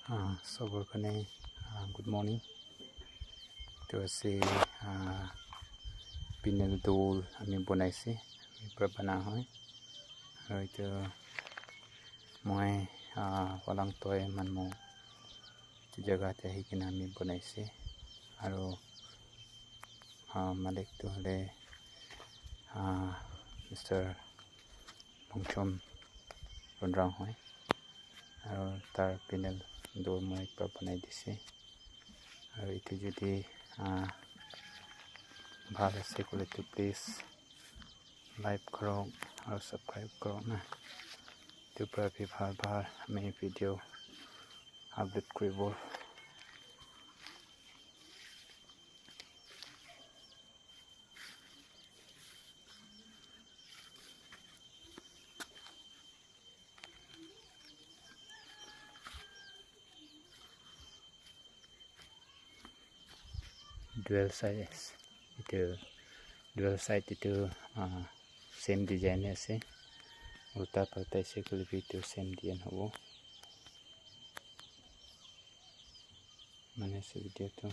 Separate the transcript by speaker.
Speaker 1: Sober kane good morning. To say pinel dol ami bonaisi mi prabana hoy. Rồi to moi walang toy man mo ti jaga te hikina mi bonaisi. Aro malik to le Mr. Pongchom Ronrang hoy. Aro tar pinel dol moi prabanai dise. Aro ite jodi ভাল আছে কলে তো please like কৰক আৰু subscribe কৰক না তো প্ৰায় ভাল আমি ভিডিঅ' আপলোড কৰিব dual side itu same design আছে উল্টা পাল্টা আছে কলে ভিডিও same ডিজাইন হ'ব মানে ভিডিওটো